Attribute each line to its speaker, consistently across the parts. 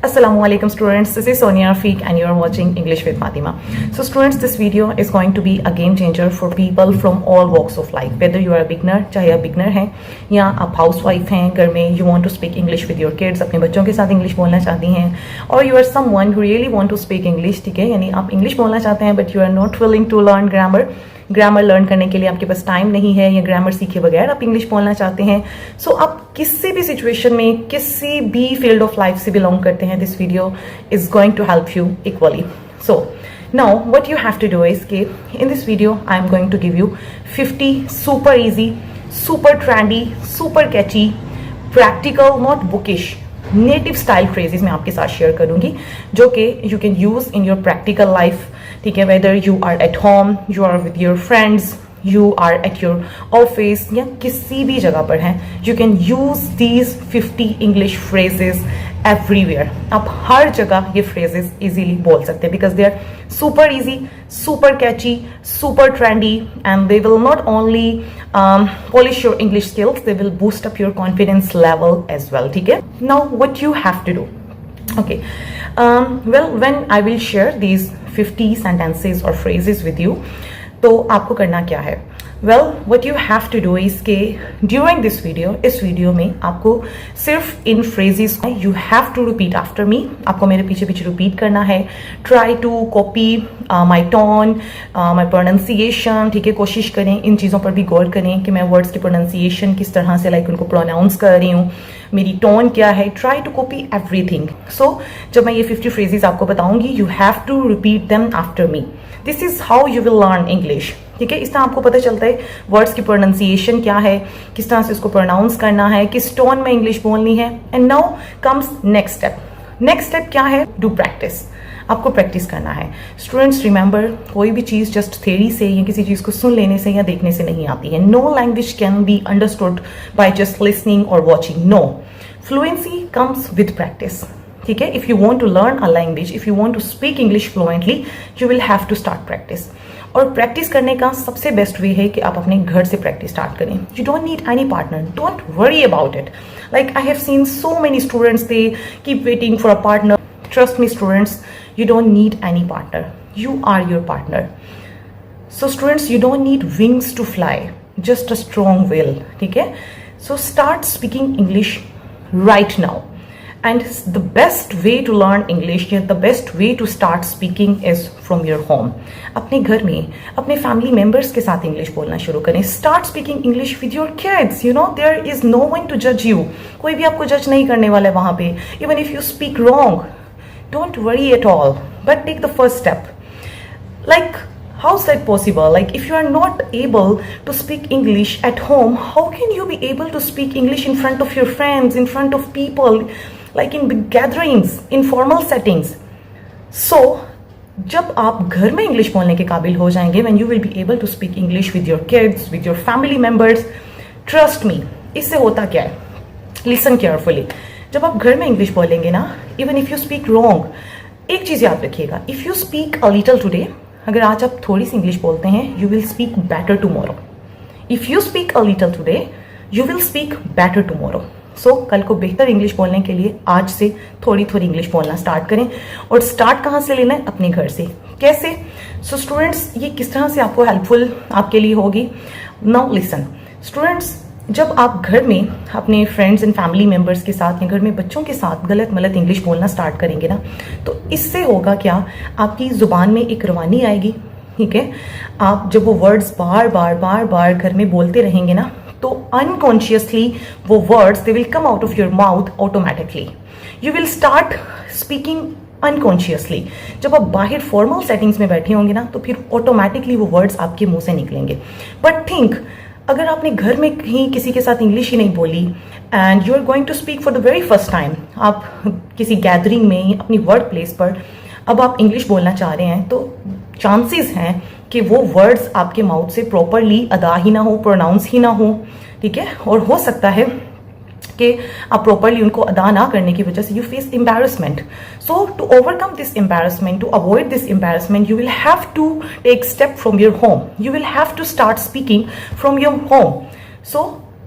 Speaker 1: Assalamualaikum students, this is Sonia Rafiq and you are watching English with Fatima. So students, this video is going to be a game changer for people from all walks of life. Whether you are a beginner, चाहे आप beginner हैं या आप housewife हैं घर में, you want to speak English with your kids, अपने बच्चों के साथ English बोलना चाहती हैं, or you are someone who really want to speak English, ठीक है, यानी आप English बोलना चाहते हैं but you are not willing to learn grammar learn करने के लिए आपके पास टाइम नहीं है या ग्रामर सीखे बगैर आप इंग्लिश बोलना चाहते हैं. सो आप किसी भी सिचुएशन में किसी भी फील्ड ऑफ लाइफ से बिलोंग करते हैं, this video is going to help you equally. So now what you have to do is के in this video I am going to give you 50 super easy, super trendy, super catchy, practical not bookish native style phrases मैं आपके साथ share करूंगी जो कि you can use in your practical life. ठीक है, whether you are at home, you are with your friends, you are at your office या किसी भी जगह पर हैं, you can use these 50 English phrases everywhere. आप हर जगह ये फ्रेजेस इजीली बोल सकते हैं because they are super easy, super catchy, super trendy and they will not only polish your English skills, they will boost up your confidence level as well. ठीक है, now what you have to do, okay, well when I will share these 50 sentences or phrases with you, तो आपको करना क्या है? Well, what you have to do is कि during this video, इस video में आपको सिर्फ इन phrases को you have to repeat after me, आपको मेरे पीछे पीछे repeat करना है. Try to copy my tone, my pronunciation. ठीक है, कोशिश करें, इन चीज़ों पर भी गौर करें कि मैं words की pronunciation किस तरह से like उनको pronounce कर रही हूँ, मेरी टोन क्या है. Try to copy everything. So जब मैं ये 50 फ्रेजेस आपको बताऊंगी, you have to repeat them after me. This is how you will learn English. ठीक है, इस तरह आपको पता चलता है वर्ड्स की प्रोनाउंसिएशन क्या है, किस तरह से उसको प्रोनाउंस करना है, किस टोन में इंग्लिश बोलनी है. And now comes next step. Next step क्या है? Do practice. आपको प्रैक्टिस करना है. स्टूडेंट्स रिमेंबर, कोई भी चीज जस्ट थ्योरी से या किसी चीज को सुन लेने से या देखने से नहीं आती है. No language can be understood by just listening और watching. No, fluency comes with practice. ठीक है, if you want to learn a language, if you want to speak English fluently, you will have to start practice. और practice करने का सबसे best way है कि आप अपने घर से प्रैक्टिस स्टार्ट करें. You don't need any partner, don't worry about it. Like I have seen so many students, they keep waiting for a partner. Trust me students, you don't need any partner. You are your partner. So students, you don't need wings to fly, just a strong will. ठीक है? So start speaking English right now. And the best way to learn English, the best way to start speaking is from your home. अपने घर में अपने family members के साथ English बोलना शुरू करें. Start speaking English with your kids. You know, there is no one to judge you. कोई भी आपको judge नहीं करने वाला है वहाँ पे. Even if you speak wrong, don't worry at all, but take the first step. Like, how's that possible? Like, if you are not able to speak English at home, how can you be able to speak English in front of your friends, in front of people, like in big gatherings, in formal settings? So, जब आप घर में English बोलने के काबिल हो जाएंगे, when you will be able to speak English with your kids, with your family members, trust me, इससे होता क्या है? Listen carefully. जब आप घर में इंग्लिश बोलेंगे ना, even if you speak wrong, एक चीज याद रखिएगा, if you speak a little today, अगर आज आप थोड़ी सी इंग्लिश बोलते हैं, you will speak better tomorrow. If you speak a little today, you will speak better tomorrow. So कल को बेहतर इंग्लिश बोलने के लिए आज से थोड़ी थोड़ी इंग्लिश बोलना स्टार्ट करें. और स्टार्ट कहाँ से लेना है? अपने घर से. कैसे? सो स्टूडेंट्स, ये किस तरह से आपको हेल्पफुल आपके लिए होगी? नाउ लिसन स्टूडेंट्स, जब आप घर में अपने फ्रेंड्स एंड फैमिली मेंबर्स के साथ या घर में बच्चों के साथ गलत मलत इंग्लिश बोलना स्टार्ट करेंगे ना, तो इससे होगा क्या? आपकी जुबान में एक रवानी आएगी. ठीक है, आप जब वो वर्ड्स बार बार बार बार घर में बोलते रहेंगे ना, तो अनकॉन्शियसली वो words they will come out of your mouth automatically. You will start speaking unconsciously. जब आप बाहर फॉर्मल सेटिंग्स में बैठे होंगे ना, तो फिर ऑटोमेटिकली वो वर्ड्स आपके मुंह से निकलेंगे. बट थिंक, अगर आपने घर में कहीं किसी के साथ इंग्लिश ही नहीं बोली and you are going to speak for the very first time, आप किसी गैदरिंग में अपनी वर्क प्लेस पर अब आप इंग्लिश बोलना चाह रहे हैं, तो चांसेस हैं कि वो वर्ड्स आपके माउथ से प्रॉपरली अदा ही ना हो, प्रोनाउंस ही ना हो. ठीक है, और हो सकता है कि आप प्रॉपरली उनको अदा ना करने की वजह से you face embarrassment. So to overcome this embarrassment, to avoid this embarrassment, you will have to take step from your home. You will have to start speaking from your home. So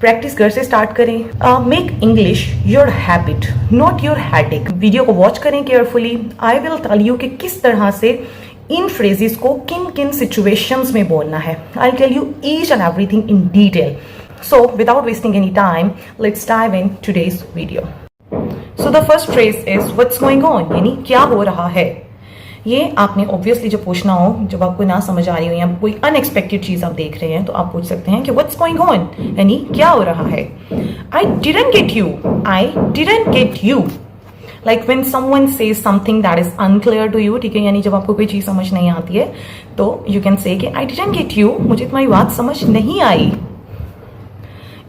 Speaker 1: practice घर से start करें. Make English your habit not your headache. Video को watch करें carefully. I will tell you कि किस तरह से इन phrases को किन किन सिचुएशंस में बोलना है. I tell you each and everything in detail. So without wasting any time, let's dive in today's video. So the first phrase is what's going on, यानी क्या हो रहा है. ये आपने obviously जब पूछना हो, जब आपको ना समझ आ रही हो या कोई अनएक्सपेक्टेड चीज आप देख रहे हैं तो आप पूछ सकते हैं कि what's going on, यानी क्या हो रहा है. I didn't get you. I didn't get you. Like when someone says something that is unclear to you, ठीक है, यानी जब आपको कोई चीज समझ नहीं आती है तो you can say कि I didn't get you, मुझे तुम्हारी बात समझ नहीं आई.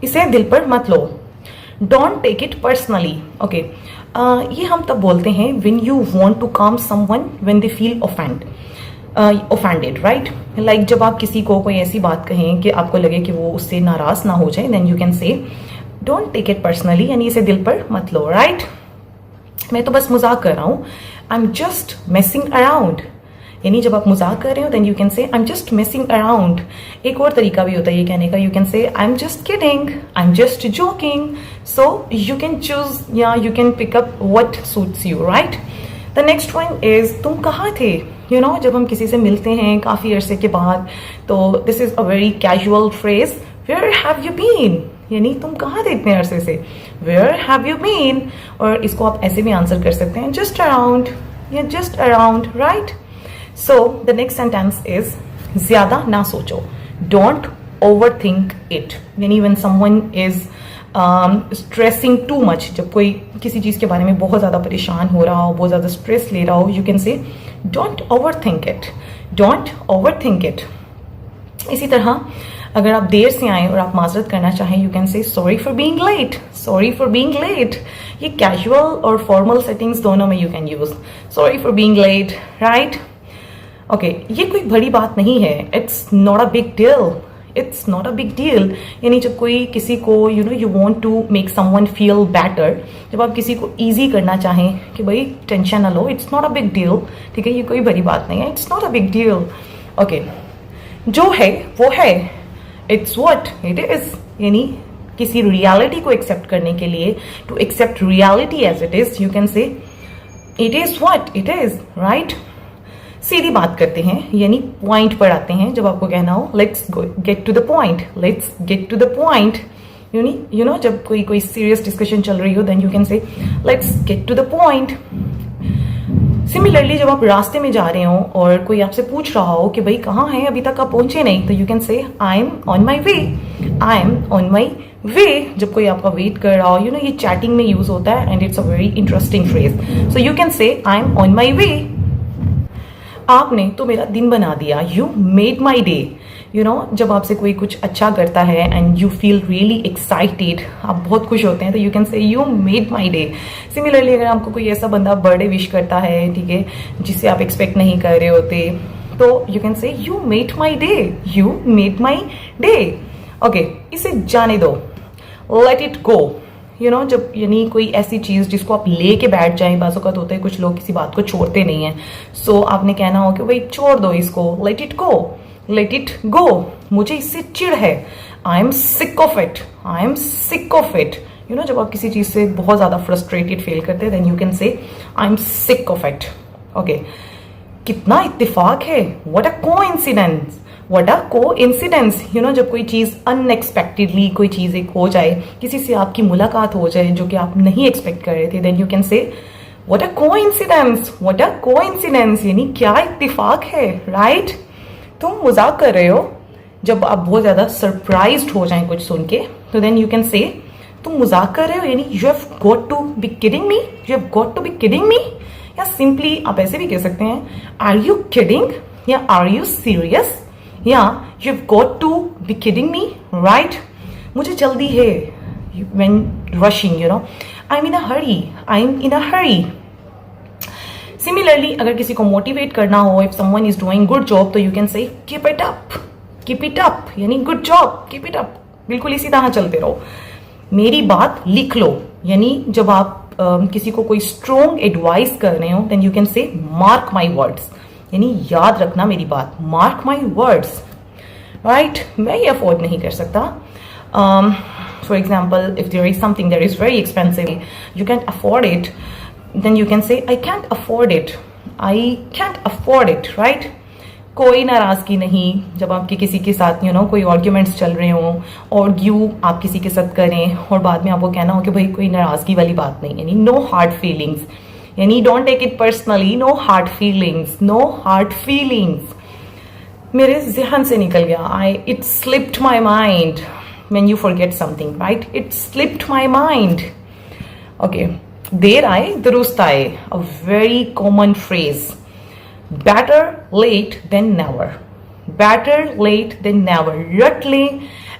Speaker 1: इसे दिल पर मत लो. Don't take it personally. Okay, ये हम तब बोलते हैं when you want to calm someone when they feel offended, right. Like जब आप किसी को कोई ऐसी बात कहें कि आपको लगे कि वो उससे नाराज ना हो जाए, then you can say don't take it personally, यानी इसे दिल पर मत लो, राइट. मैं तो बस मजाक कर रहा हूँ. I am just messing around, यानी जब आप मजाक कर रहे हो then you can say I am just messing around. एक और तरीका भी होता है ये कहने का. You can say I am just kidding, I am just joking. So you can choose या you can pick up what suits you, right. The next one is तुम कहाँ थे. यू नो, जब हम किसी से मिलते हैं काफी अरसे के बाद तो this is a very casual phrase. Where have you been, यानी तुम कहाँ थे इतने अरसे से. Where have you been. और इसको आप ऐसे भी आंसर कर सकते हैं जस्ट अराउंड या just around, right. So the next sentence is ज़्यादा ना सोचो. Don't overthink it. यानी when someone is stressing too much, जब कोई किसी चीज़ के बारे में बहुत ज़्यादा परेशान हो रहा हो, बहुत ज़्यादा स्ट्रेस ले रहा हो, you can say don't overthink it. Don't overthink it. इसी तरह अगर आप देर से आए और आप माजरत करना चाहें, you can say sorry for being late. Sorry for being late. ये कैजुअल और फॉर्मल सेटिंग्स दोनों में you can use sorry for being late, right. Okay, ये कोई बड़ी बात नहीं है. It's not a big deal. It's not a big deal. यानी जब कोई किसी को you know you want to make someone feel better, जब आप किसी को इजी करना चाहें कि भाई टेंशन ना लो, it's not a big deal, ठीक है, ये कोई बड़ी बात नहीं है. It's not a big deal. Okay, जो है वो है. इट्स व्हाट इट इज, यानी किसी रियलिटी को एक्सेप्ट करने के लिए, to accept reality as it is, you can say it is what it is, right. सीधी बात करते हैं, यानी पॉइंट पर आते हैं. जब आपको कहना हो let's get to the point, let's get to the point, you know जब कोई सीरियस डिस्कशन चल रही हो then you can say let's get to the point. Similarly जब आप रास्ते में जा रहे हो और कोई आपसे पूछ रहा हो कि भाई कहाँ है, अभी तक आप पहुंचे नहीं, तो you can say I am on my way. I am on my way. जब कोई आपका वेट कर रहा हो, यू नो ये चैटिंग में यूज होता है and it's a very interesting phrase. So you can say I am on my वे. आपने तो मेरा दिन बना दिया. You made my day. You know जब आपसे कोई कुछ अच्छा करता है and you feel really excited, आप बहुत खुश होते हैं, तो यू कैन से you made my day. Similarly अगर आपको कोई ऐसा बंदा बर्थडे विश करता है, ठीक है, जिसे आप एक्सपेक्ट नहीं कर रहे होते, तो यू कैन से you made my day. You made my day. Okay, इसे जाने दो. Let it go. You know जब यानी कोई ऐसी चीज जिसको आप लेके बैठ जाएं, बाज़ औक़ात होता है कुछ लोग किसी बात को छोड़ते नहीं है. सो आपने कहना हो कि भाई छोड़ दो इसको. Let it go. Let it go. मुझे इससे चिढ़ है. I am sick of it. I am sick of it. You know जब आप किसी चीज से बहुत ज्यादा फ्रस्ट्रेटेड फील करते हैं then you can say I am sick of it. Okay, कितना इत्तेफाक है. What a coincidence. What a coincidence. You know जब कोई चीज अनएक्सपेक्टेडली कोई चीज एक हो जाए, किसी से आपकी मुलाकात हो जाए जो कि आप नहीं एक्सपेक्ट कर रहे थे, then you can say what a coincidence. What a coincidence, यानी क्या इत्तेफाक है, राइट. तुम मजाक कर रहे हो. जब आप बहुत ज्यादा सरप्राइज्ड हो जाएं कुछ सुन के, तो देन यू कैन से तुम मजाक कर रहे हो, यानी you have got to be kidding me. You have got to be kidding me. या सिंपली आप ऐसे भी कह सकते हैं आर यू किडिंग या आर यू सीरियस. या you have got to be kidding me, right. मुझे जल्दी है. When rushing, you know I am in a hurry. I am in a hurry. Similarly अगर किसी को मोटिवेट करना हो, if someone is doing good job, तो you can say keep it up. Keep it up यानी good job. Keep it up. बिल्कुल इसी तरह चलते रहो. मेरी बात लिख लो. यानी जब आप किसी को कोई स्ट्रॉन्ग एडवाइस कर रहे हो, then you can say mark my words. यानी याद रखना मेरी बात. Mark my words, right. मैं ये अफोर्ड नहीं कर सकता. For example, if there is something that is very expensive, you can't afford it, then you can say I can't afford it. I can't afford it, right? कोई नाराजगी नहीं जब आपके किसी के साथ कोई आर्ग्यूमेंट्स चल रहे हो, आर्ग्यू आप किसी के साथ करें और बाद में आपको कहना हो कि भाई कोई नाराजगी वाली बात नहीं, यानी नो हार्ड फीलिंग्स, यानी don't take it personally, no hard feelings, no hard feelings. मेरे जहन से निकल गया, it slipped my mind. when you forget something, right? It slipped my mind. Okay, देर आए दुरुस्त आए, a very common phrase. Better late than never. Better late than never. रट ले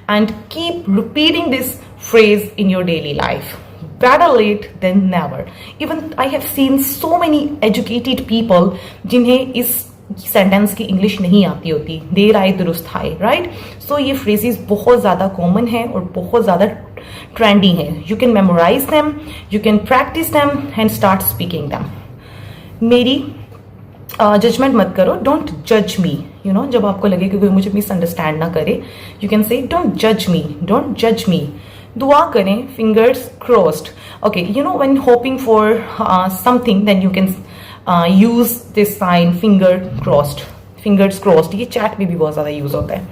Speaker 1: and keep repeating this phrase in your daily life. Better late than never. Even I have seen so many educated people जिन्हें इस sentence की English नहीं आती होती, देर आए दुरुस्त आए, राइट? सो ये फ्रेजेस बहुत ज़्यादा कॉमन है और बहुत ज़्यादा ट्रेंडी है. You can memorise them, you can practise them and start speaking them. मेरी जजमेंट मत करो, डोंट जज मी. जब आपको लगे कि कोई मुझे मिसअंडरस्टैंड ना करे, यू कैन से डोंट जज मी, डोंट जज मी. दुआ करें, fingers crossed. Okay, when hoping for something then you can use this sign finger crossed, fingers crossed. ये चैट में भी बहुत ज्यादा यूज होता है.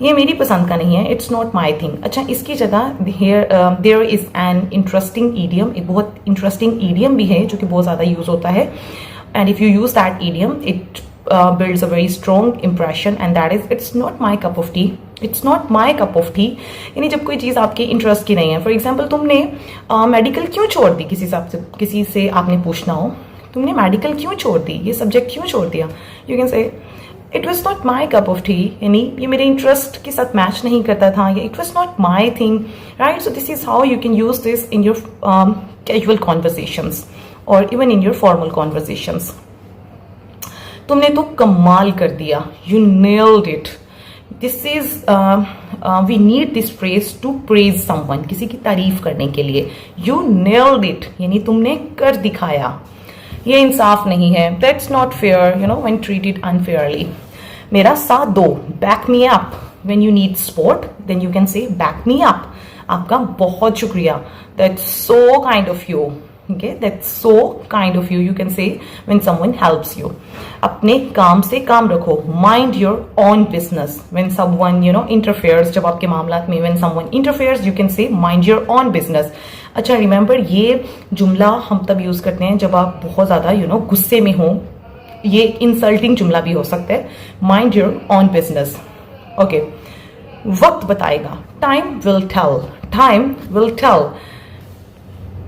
Speaker 1: ये मेरी पसंद का नहीं है, इट्स नॉट माई थिंग. अच्छा, इसकी जगह there is an interesting idiom. एक बहुत इंटरेस्टिंग ईडियम भी है जो कि बहुत ज्यादा यूज होता है. And if you use that idiom, it builds a very strong impression, and that is it's not my cup of tea. It's not my cup of tea. यानी जब कोई चीज़ आपके इंटरेस्ट की नहीं है. फॉर एग्जाम्पल, तुमने मेडिकल क्यों छोड़ दी, किसी से आपने पूछना हो, तुमने मेडिकल क्यों छोड़ दी, ये सब्जेक्ट क्यों छोड़ दिया, you can say it was not my cup of T. यानी ये मेरे इंटरेस्ट के साथ मैच नहीं करता था, या it was not my thing, right? So this is how you can use this in your casual conversations और even in your formal conversations. तुमने तो कमाल कर दिया, you nailed it. This is we need this phrase to praise someone, किसी की तारीफ करने के लिए. यू नेल्ड इट यानी तुमने कर दिखाया. ये इंसाफ नहीं है, that's not fair, when treated unfairly. मेरा साथ दो, back me up. When you need support then you can say back me up. आपका बहुत शुक्रिया, that's so kind of you. Okay, that's so kind of you. You can say when someone helps you. अपने काम से काम रखो. Mind your own business. When someone interferes, जब आपके मामलात में when someone interferes, you can say mind your own business. अच्छा, remember ये जुमला हम तब यूज करते हैं जब आप बहुत ज्यादा गुस्से में हो. ये इंसल्टिंग जुमला भी हो सकता है. Mind your own business. Okay. वक्त बताएगा. Time will tell. Time will tell.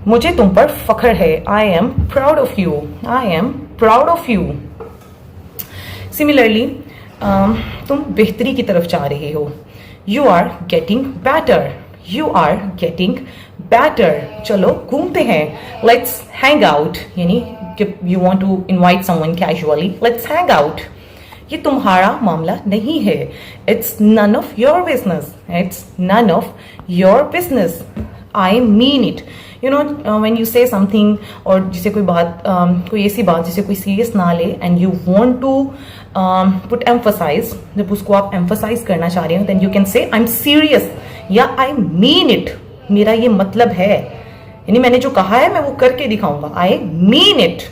Speaker 1: मुझे तुम पर फख्र है. I am proud of you. I am proud of you. Similarly, तुम बेहतरी की तरफ जा रहे हो. You are getting better. You are getting better. चलो घूमते हैं. Let's hang out. यानी you want to invite someone casually. Let's hang out. ये तुम्हारा मामला नहीं है. It's none of your business. It's none of your business. I mean it. when you say something, और जिसे कोई बात कोई ऐसी बात जिसे कोई सीरियस ना ले, and you want to put emphasise, जब उसको आप एम्फोसाइज करना चाह रहे हो, then you can say I am serious या आई मीन इट. मेरा ये मतलब है, यानी मैंने जो कहा है मैं वो करके दिखाऊंगा. आई मीन इट,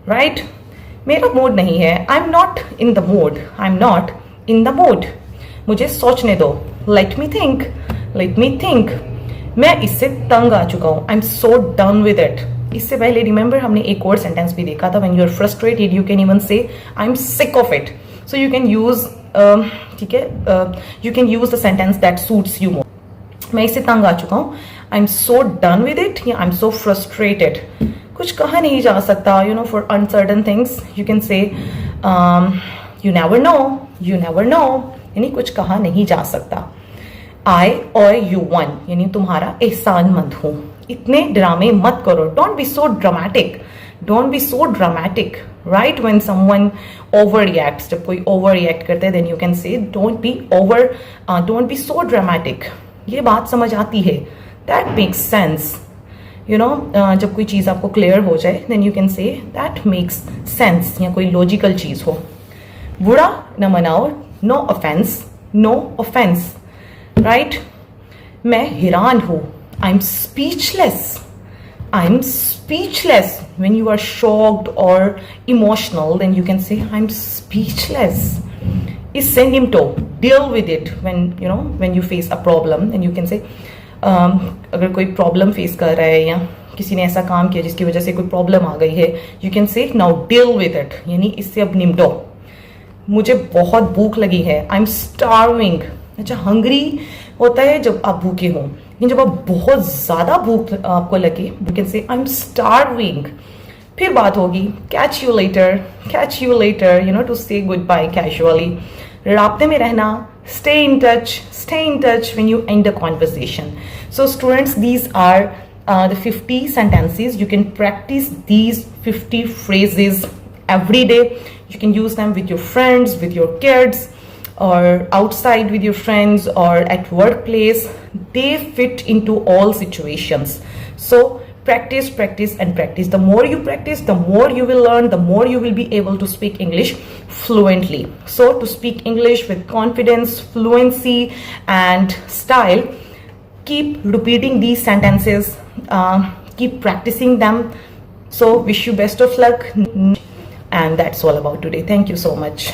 Speaker 1: राइट? मेरा मूड नहीं है. I am not in the mood. I am not in the mood. मुझे सोचने दो. Let me think. Let me think. मैं इससे तंग आ चुका हूं. I am so done with it. इससे पहले रिमेंबर हमने एक और सेंटेंस भी देखा था. When you are frustrated you can even say I am sick of it. So you can use, ठीक है, you can use the sentence that suits you more. मैं इससे तंग आ चुका हूं. I am so done with it या I am so frustrated. कुछ कहा नहीं जा सकता, for uncertain things you can से you never know. You never know यानी कुछ कहा नहीं जा सकता. I or you won यानी तुम्हारा एहसानमंद हूं. इतने ड्रामे मत करो. Don't be so dramatic. Don't be so dramatic, right? When someone over reacts, जब कोई ओवर रिएक्ट करते हैं, then you can say don't be so dramatic. ये बात समझ आती है. That makes sense. जब कोई चीज आपको क्लियर हो जाए, then you can say that makes sense, या कोई लॉजिकल चीज हो. बुरा न मनाओ. No offence. No offence, right? मैं हैरान हूँ, I am speechless. I'm speechless. When you are shocked or emotional, then you can say I'm speechless. Is symptom. Deal with it when you face a problem, and you can say अगर कोई problem face कर रहा है या किसी ने ऐसा काम किया जिसकी वजह से कोई प्रॉब्लम आ गई है, यू कैन से नाउ डील विद इट, यानी इससे अब निपटो. मुझे बहुत भूख लगी है, आई एम स्टार्विंग. अच्छा, हंग्री होता है जब आप भूखे हो, लेकिन जब आप बहुत ज्यादा भूख आपको लगे, you can say I M starving. फिर बात होगी कैच यू लेटर, टू से गुड बाय कैजुअली. राब्ते में रहना, stay in touch when you end a conversation. So students, these are the 50 sentences. You can practice these 50 phrases every day. You can use them with your friends, with your kids, or outside with your friends, or at workplace. They fit into all situations. So practice and practice. The more you practice, the more you will learn, the more you will be able to speak English fluently. So to speak English with confidence, fluency and style, keep repeating these sentences, keep practicing them. So wish you best of luck, and that's all about today. Thank you so much.